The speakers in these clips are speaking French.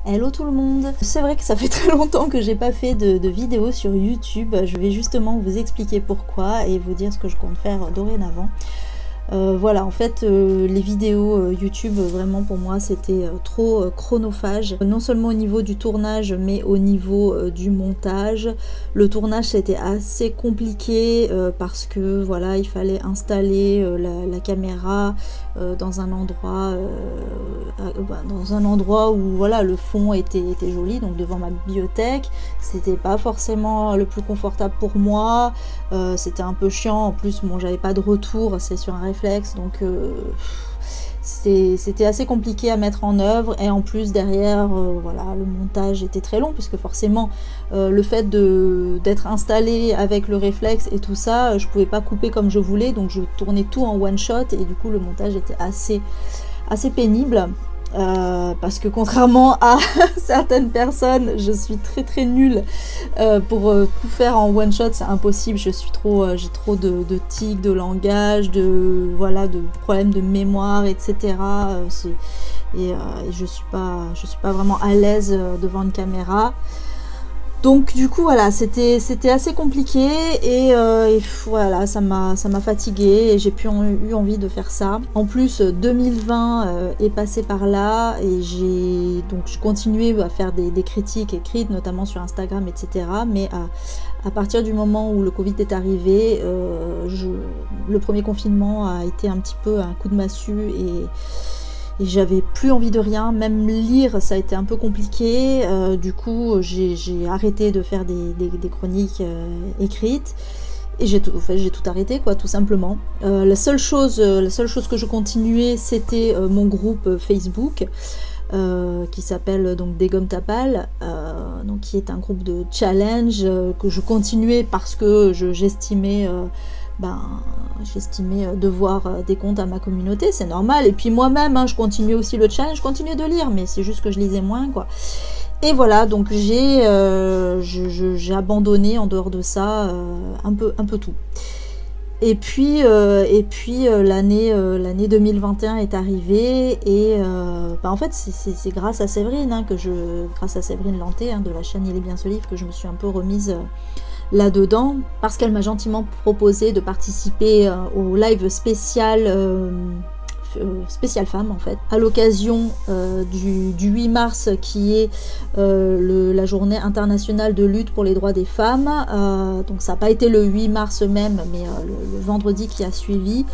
Hello tout le monde. C'est vrai que ça fait très longtemps que j'ai pas fait de vidéo sur YouTube. Je vais justement vous expliquer pourquoi et vous dire ce que je compte faire dorénavant. Voilà, en fait, les vidéos YouTube, vraiment pour moi, c'était trop chronophage. Non seulement au niveau du tournage, mais au niveau du montage. Le tournage, c'était assez compliqué parce que, voilà, il fallait installer la caméra dans un endroit où, voilà, le fond était joli, donc devant ma bibliothèque. C'était pas forcément le plus confortable pour moi. C'était un peu chiant. En plus, bon, j'avais pas de retour, c'est sur un réflexe, donc c'était assez compliqué à mettre en œuvre. Et en plus derrière, voilà, le montage était très long puisque forcément le fait d'être installé avec le réflexe et tout ça, je pouvais pas couper comme je voulais, donc je tournais tout en one shot et du coup le montage était assez pénible. Parce que contrairement à certaines personnes, je suis très nulle pour tout faire en one shot, c'est impossible. J'ai trop de tics de langage, de problèmes de mémoire, etc. Je suis pas vraiment à l'aise devant une caméra. Donc du coup voilà, c'était assez compliqué et voilà, ça m'a fatiguée et j'ai plus eu envie de faire ça. En plus 2020 est passé par là et je continuais à faire des critiques écrites, notamment sur Instagram, etc. Mais à partir du moment où le Covid est arrivé, le premier confinement a été un petit peu un coup de massue et j'avais plus envie de rien, même lire ça a été un peu compliqué, du coup j'ai arrêté de faire des chroniques écrites et j'ai tout arrêté quoi, tout simplement. La seule chose que je continuais, c'était mon groupe Facebook qui s'appelle donc Dégomme ta palle, donc qui est un groupe de challenge que je continuais parce que j'estimais devoir des comptes à ma communauté, c'est normal. Et puis moi-même, hein, je continuais aussi le challenge, je continuais de lire, mais c'est juste que je lisais moins, quoi. Et voilà, donc j'ai abandonné en dehors de ça un peu tout. Et puis l'année 2021 est arrivée et en fait c'est grâce à Séverine, hein, grâce à Séverine Lanté, hein, de la chaîne Il est bien ce livre, que je me suis un peu remise là-dedans, parce qu'elle m'a gentiment proposé de participer au live spécial femme en fait, à l'occasion du 8 mars qui est la journée internationale de lutte pour les droits des femmes. Donc ça n'a pas été le 8 mars même, mais le vendredi qui a suivi.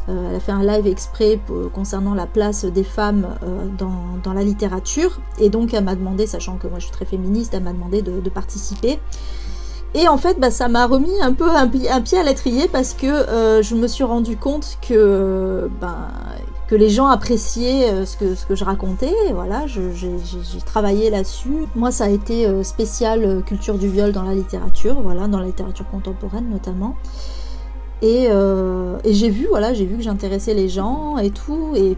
Elle a fait un live exprès concernant la place des femmes dans la littérature, et donc elle m'a demandé, sachant que moi je suis très féministe, elle m'a demandé de participer. Et en fait, ça m'a remis un peu un pied à l'étrier parce que je me suis rendu compte que les gens appréciaient ce que je racontais. Voilà, j'ai travaillé là-dessus. Moi, ça a été spécial culture du viol dans la littérature, voilà, dans la littérature contemporaine notamment. Et j'ai vu que j'intéressais les gens et tout, et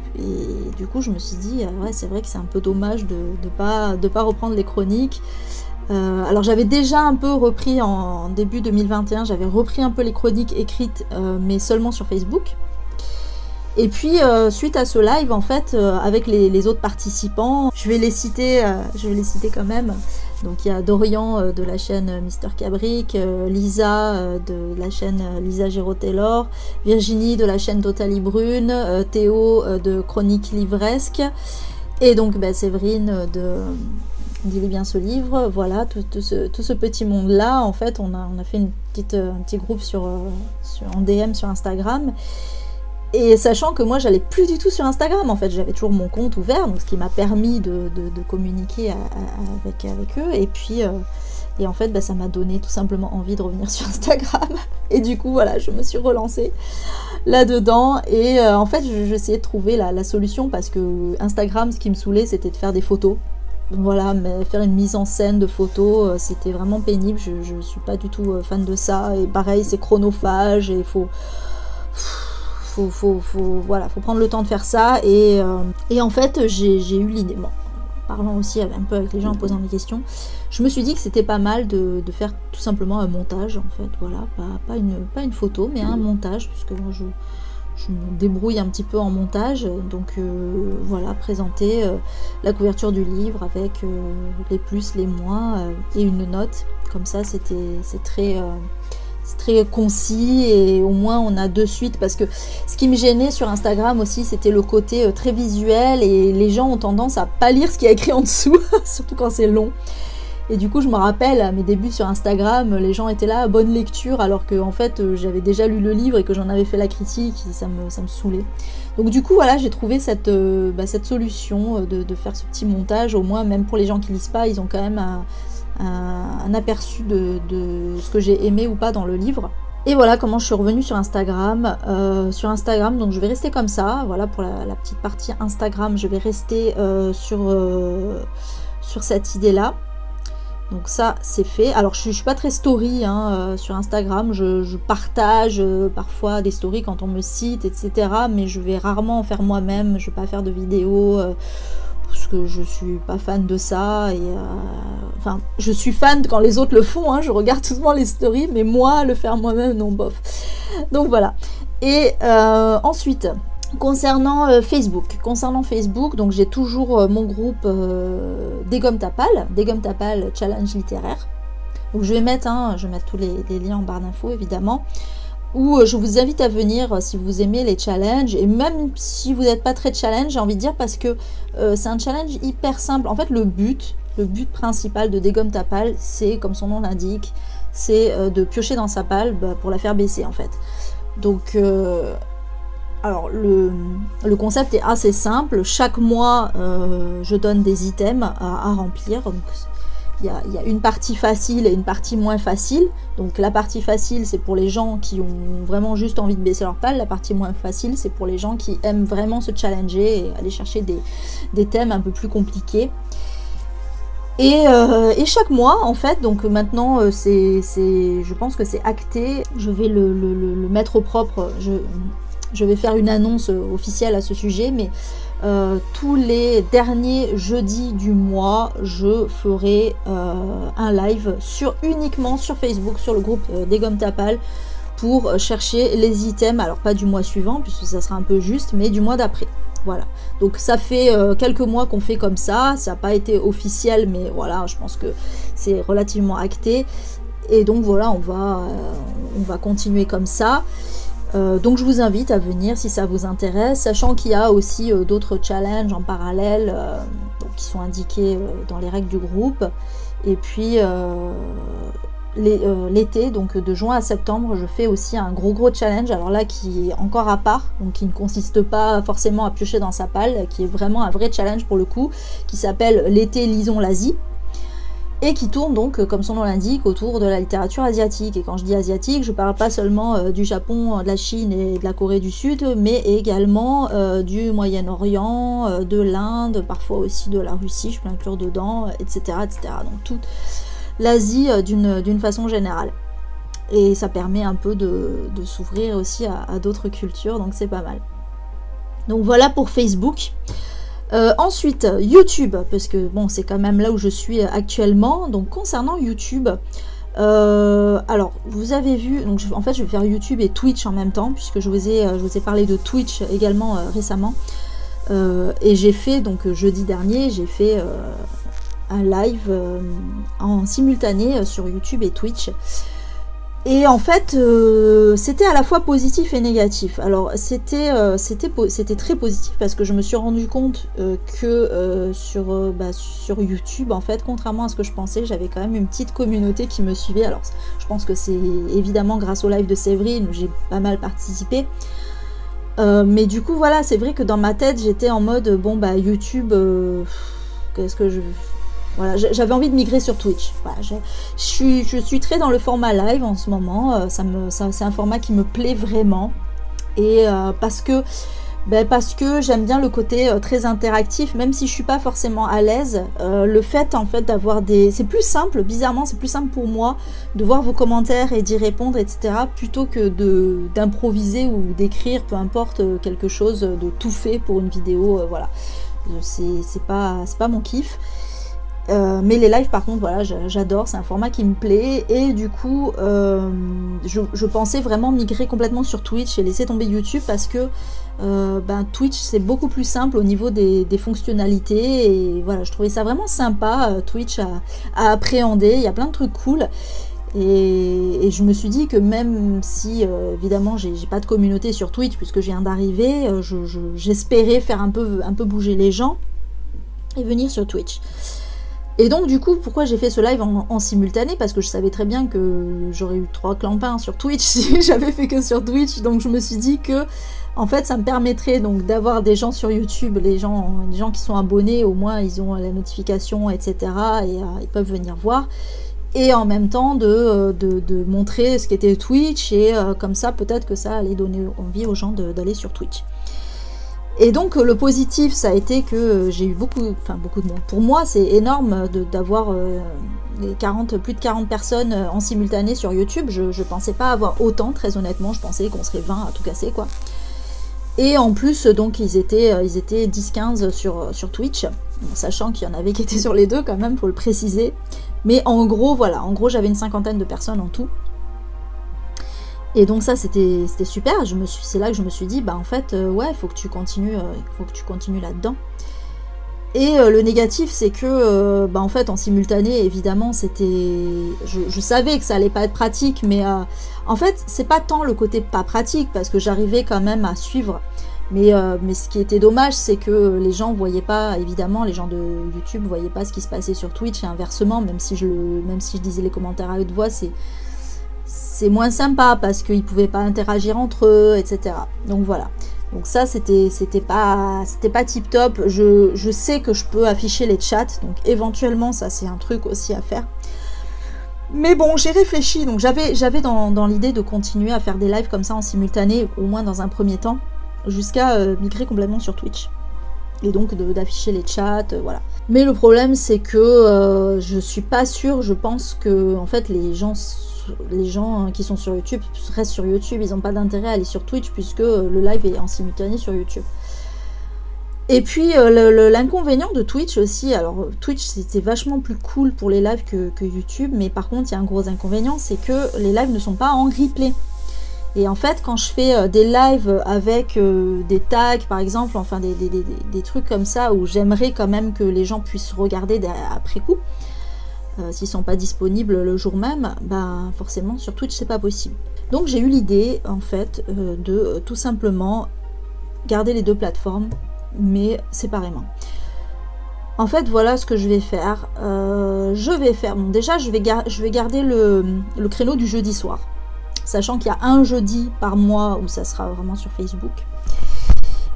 du coup, je me suis dit, ouais, c'est vrai que c'est un peu dommage de pas reprendre les chroniques. Alors j'avais déjà un peu repris en début 2021, j'avais repris un peu les chroniques écrites, mais seulement sur Facebook. Et puis suite à ce live, en fait, avec les autres participants, je vais les citer quand même. Donc il y a Dorian de la chaîne Mister Cabric, Lisa de la chaîne Lisa Giraud-Taylor, Virginie de la chaîne Totally Brune, Théo de Chronique Livresque, et donc Séverine d'Il est bien ce livre. Voilà, tout ce petit monde là, en fait, on a fait un petit groupe en DM sur Instagram, et sachant que moi j'allais plus du tout sur Instagram, en fait j'avais toujours mon compte ouvert, donc ce qui m'a permis de communiquer avec eux, et puis et en fait ça m'a donné tout simplement envie de revenir sur Instagram, et du coup voilà, je me suis relancée là-dedans, et en fait j'essayais de trouver la solution, parce que Instagram, ce qui me saoulait, c'était de faire des photos. Voilà, mais faire une mise en scène de photos, c'était vraiment pénible. Je suis pas du tout fan de ça, et pareil, c'est chronophage, et il faut prendre le temps de faire ça, et en fait j'ai eu l'idée, bon, parlant aussi un peu avec les gens, en posant des questions, je me suis dit que c'était pas mal de faire tout simplement un montage, en fait, voilà, pas une photo, mais un montage, puisque moi je me débrouille un petit peu en montage. Donc voilà, présenter la couverture du livre avec les plus, les moins et une note. Comme ça, c'est très concis et au moins on a de suite, parce que ce qui me gênait sur Instagram aussi, c'était le côté très visuel et les gens ont tendance à pas lire ce qu'il y a écrit en dessous, surtout quand c'est long. Et du coup, je me rappelle, à mes débuts sur Instagram, les gens étaient là, bonne lecture, alors que en fait, j'avais déjà lu le livre et que j'en avais fait la critique, et ça me saoulait. Donc du coup, voilà, j'ai trouvé cette solution de faire ce petit montage, au moins, même pour les gens qui lisent pas, ils ont quand même un aperçu de ce que j'ai aimé ou pas dans le livre. Et voilà comment je suis revenue sur Instagram. Donc je vais rester comme ça. Voilà pour la petite partie Instagram, je vais rester sur cette idée-là. Donc ça, c'est fait. Alors, je suis pas très story sur Instagram. Je partage parfois des stories quand on me cite, etc. Mais je vais rarement en faire moi-même. Je vais pas faire de vidéos parce que je suis pas fan de ça. Et enfin, je suis fan quand les autres le font. Je regarde souvent les stories, mais moi, le faire moi-même, non, bof. Donc voilà. Et ensuite... Concernant Facebook, donc j'ai toujours mon groupe Dégomme ta palle challenge littéraire. Donc je vais mettre tous les liens en barre d'infos évidemment. Où je vous invite à venir si vous aimez les challenges, et même si vous n'êtes pas très challenge, j'ai envie de dire, parce que c'est un challenge hyper simple. En fait, le but principal de Dégomme ta palle, c'est, comme son nom l'indique, c'est de piocher dans sa palle pour la faire baisser en fait. Donc alors le concept est assez simple. Chaque mois je donne des items à remplir. Donc il y a une partie facile et une partie moins facile. Donc la partie facile, c'est pour les gens qui ont vraiment juste envie de baisser leur palle. La partie moins facile, c'est pour les gens qui aiment vraiment se challenger et aller chercher des thèmes un peu plus compliqués. Et chaque mois, en fait, donc maintenant, je pense que c'est acté. Je vais le mettre au propre. Je vais faire une annonce officielle à ce sujet, mais tous les derniers jeudis du mois, je ferai un live uniquement sur Facebook, sur le groupe Dégomme ta palle, pour chercher les items, alors pas du mois suivant, puisque ça sera un peu juste, mais du mois d'après. Voilà, donc ça fait quelques mois qu'on fait comme ça n'a pas été officiel, mais voilà, je pense que c'est relativement acté, et donc voilà, on va continuer comme ça. Donc je vous invite à venir si ça vous intéresse, sachant qu'il y a aussi d'autres challenges en parallèle qui sont indiqués dans les règles du groupe. Et puis l'été, donc de juin à septembre, je fais aussi un gros challenge, alors là qui est encore à part, donc qui ne consiste pas forcément à piocher dans sa palle, qui est vraiment un vrai challenge pour le coup, qui s'appelle l'été lisons l'Asie. Et qui tourne donc, comme son nom l'indique, autour de la littérature asiatique. Et quand je dis asiatique, je parle pas seulement du Japon, de la Chine et de la Corée du Sud, mais également du Moyen-Orient, de l'Inde, parfois aussi de la Russie, je peux inclure dedans, etc. etc. Donc toute l'Asie d'une façon générale. Et ça permet un peu de s'ouvrir aussi à d'autres cultures, donc c'est pas mal. Donc voilà pour Facebook. Ensuite, YouTube, parce que bon, c'est quand même là où je suis actuellement. Donc concernant YouTube, alors vous avez vu, donc en fait je vais faire YouTube et Twitch en même temps, puisque je vous ai parlé de Twitch également récemment. Et j'ai fait, donc jeudi dernier, j'ai fait un live en simultané sur YouTube et Twitch. Et en fait, c'était à la fois positif et négatif. Alors, c'était très positif parce que je me suis rendu compte que sur YouTube, en fait, contrairement à ce que je pensais, j'avais quand même une petite communauté qui me suivait. Alors, je pense que c'est évidemment grâce au live de Séverine où j'ai pas mal participé. Mais du coup, voilà, c'est vrai que dans ma tête, j'étais en mode, bon, bah, YouTube, qu'est-ce que je... Voilà, j'avais envie de migrer sur Twitch. Voilà, je suis très dans le format live en ce moment. C'est un format qui me plaît vraiment. Et parce que j'aime bien le côté très interactif, même si je suis pas forcément à l'aise. Le fait en fait d'avoir des... C'est plus simple, bizarrement, c'est plus simple pour moi de voir vos commentaires et d'y répondre, etc. plutôt que d'improviser ou d'écrire, peu importe, quelque chose de tout fait pour une vidéo. Voilà, c'est pas mon kiff. Mais les lives par contre voilà j'adore, c'est un format qui me plaît et du coup je pensais vraiment migrer complètement sur Twitch et laisser tomber YouTube parce que Twitch c'est beaucoup plus simple au niveau des fonctionnalités et voilà je trouvais ça vraiment sympa Twitch à appréhender, il y a plein de trucs cool et je me suis dit que même si évidemment j'ai pas de communauté sur Twitch puisque je viens d'arriver, j'espérais faire un peu bouger les gens et venir sur Twitch. Et donc du coup, pourquoi j'ai fait ce live en simultané? Parce que je savais très bien que j'aurais eu 3 clampins sur Twitch si j'avais fait que sur Twitch. Donc je me suis dit que, en fait, ça me permettrait donc d'avoir des gens sur YouTube, les gens qui sont abonnés, au moins ils ont la notification, etc. Et ils peuvent venir voir. Et en même temps de montrer ce qu'était Twitch et comme ça, peut-être que ça allait donner envie aux gens d'aller sur Twitch. Et donc le positif ça a été que j'ai eu beaucoup de monde. Pour moi c'est énorme d'avoir plus de 40 personnes en simultané sur YouTube. Je pensais pas avoir autant, très honnêtement, je pensais qu'on serait 20 à tout casser quoi. Et en plus donc ils étaient 10-15 sur Twitch, sachant qu'il y en avait qui étaient sur les deux quand même, faut le préciser. Mais en gros voilà, j'avais une 50aine de personnes en tout. Et donc ça c'était super, c'est là que je me suis dit, en fait, ouais, il faut que tu continues là-dedans. Et le négatif, c'est que, en fait, en simultané, évidemment, je savais que ça allait pas être pratique, mais en fait, c'est pas tant le côté pas pratique, parce que j'arrivais quand même à suivre. Mais ce qui était dommage, c'est que les gens voyaient pas, évidemment, les gens de YouTube voyaient pas ce qui se passait sur Twitch, et inversement, même si je disais les commentaires à haute voix, c'est moins sympa parce qu'ils pouvaient pas interagir entre eux, etc. Donc voilà. Donc ça c'était pas tip top. Je sais que je peux afficher les chats, donc éventuellement ça c'est un truc aussi à faire. Mais bon, j'ai réfléchi, donc j'avais dans l'idée de continuer à faire des lives comme ça en simultané, au moins dans un premier temps, jusqu'à migrer complètement sur Twitch. Et donc d'afficher les chats, voilà. Mais le problème c'est que je suis pas sûre, je pense que en fait les gens qui sont sur YouTube restent sur YouTube, ils n'ont pas d'intérêt à aller sur Twitch puisque le live est en simultané sur YouTube. Et puis l'inconvénient de Twitch aussi, alors Twitch c'était vachement plus cool pour les lives que YouTube, mais par contre il y a un gros inconvénient, c'est que les lives ne sont pas en replay. Et en fait quand je fais des lives avec des tags par exemple, enfin des trucs comme ça où j'aimerais quand même que les gens puissent regarder après coup, s'ils sont pas disponibles le jour même, forcément sur Twitch c'est pas possible. Donc j'ai eu l'idée en fait de tout simplement garder les deux plateformes mais séparément. En fait voilà ce que je vais faire. Bon, déjà je vais garder le créneau du jeudi soir, sachant qu'il y a un jeudi par mois où ça sera vraiment sur Facebook.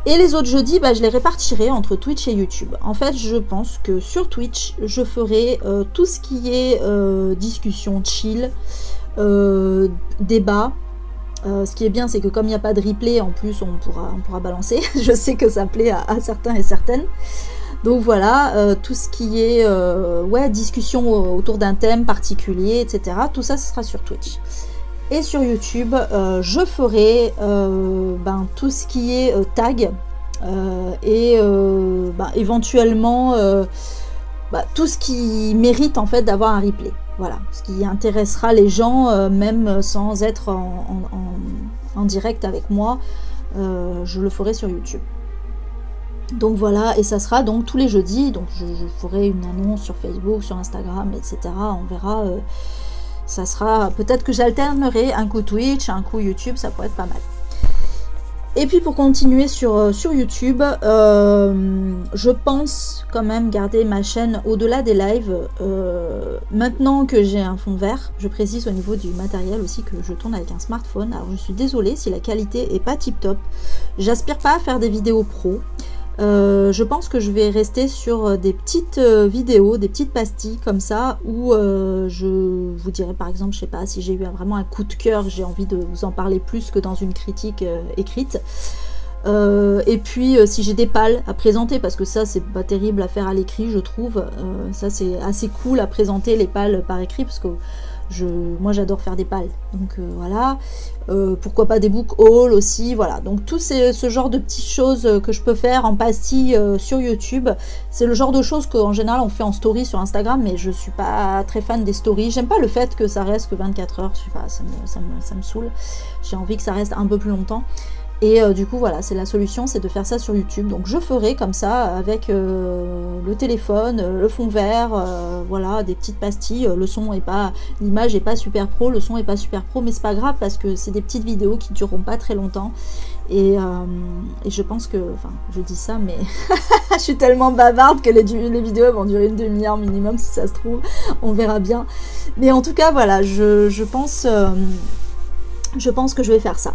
Et les autres jeudis, je les répartirai entre Twitch et YouTube. En fait, je pense que sur Twitch, je ferai tout ce qui est discussion, chill, débat. Ce qui est bien, c'est que comme il n'y a pas de replay, en plus, on pourra balancer. Je sais que ça plaît à certains et certaines. Donc voilà, tout ce qui est discussion autour d'un thème particulier, etc. Tout ça, ce sera sur Twitch. Et sur YouTube, je ferai tout ce qui est tag et éventuellement tout ce qui mérite en fait d'avoir un replay. Voilà, ce qui intéressera les gens même sans être en direct avec moi, je le ferai sur YouTube. Donc voilà, et ça sera donc tous les jeudis, donc je ferai une annonce sur Facebook, sur Instagram, etc. On verra. Ça sera, peut-être que j'alternerai un coup Twitch, un coup YouTube, ça pourrait être pas mal. Et puis pour continuer sur YouTube, je pense quand même garder ma chaîne au-delà des lives. Maintenant que j'ai un fond vert, je précise au niveau du matériel aussi que je tourne avec un smartphone. Alors je suis désolée si la qualité est pas tip top. J'aspire pas à faire des vidéos pro. Je pense que je vais rester sur des petites vidéos, des petites pastilles comme ça, où je vous dirai par exemple, je sais pas, si j'ai eu vraiment un coup de cœur, j'ai envie de vous en parler plus que dans une critique écrite. Et puis si j'ai des pales à présenter, parce que ça c'est pas terrible à faire à l'écrit je trouve, ça c'est assez cool à présenter les pales par écrit, parce que moi j'adore faire des pales, donc voilà. Pourquoi pas des book hauls aussi, voilà. Donc tout ce genre de petites choses que je peux faire en pastille sur YouTube, c'est le genre de choses qu'en général on fait en story sur Instagram, mais je suis pas très fan des stories. J'aime pas le fait que ça reste que 24 heures, je sais pas, ça me saoule. J'ai envie que ça reste un peu plus longtemps. Et du coup voilà, c'est la solution, c'est de faire ça sur YouTube. Donc je ferai comme ça avec le téléphone, le fond vert, voilà, des petites pastilles. Le son est pas, l'image est pas super pro, le son est pas super pro, mais c'est pas grave parce que c'est des petites vidéos qui dureront pas très longtemps. Et je pense que, enfin je dis ça, mais je suis tellement bavarde que les vidéos vont durer une demi-heure minimum si ça se trouve, on verra bien. Mais en tout cas voilà, je pense que je vais faire ça.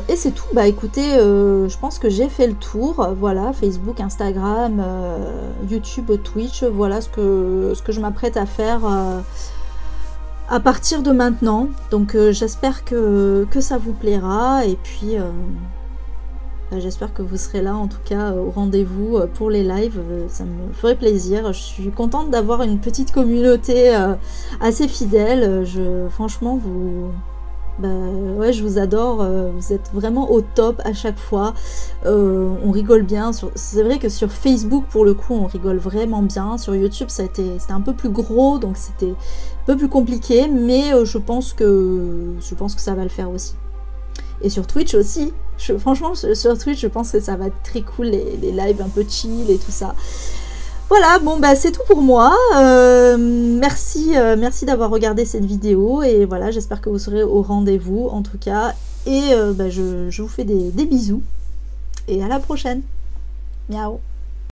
Et c'est tout, bah écoutez, je pense que j'ai fait le tour, voilà, Facebook, Instagram, YouTube, Twitch, voilà ce que je m'apprête à faire à partir de maintenant. Donc j'espère que ça vous plaira, et puis bah, j'espère que vous serez là en tout cas au rendez-vous pour les lives, ça me ferait plaisir. Je suis contente d'avoir une petite communauté assez fidèle, franchement bah, ouais, je vous adore, vous êtes vraiment au top à chaque fois, on rigole bien, c'est vrai que sur Facebook pour le coup on rigole vraiment bien, sur YouTube c'était un peu plus gros, donc c'était un peu plus compliqué, mais je pense que ça va le faire aussi. Et sur Twitch aussi, franchement sur Twitch je pense que ça va être très cool, les lives un peu chill et tout ça. Voilà, bon bah c'est tout pour moi, merci d'avoir regardé cette vidéo, et voilà, j'espère que vous serez au rendez-vous en tout cas, et bah, je vous fais des bisous, et à la prochaine, miaou.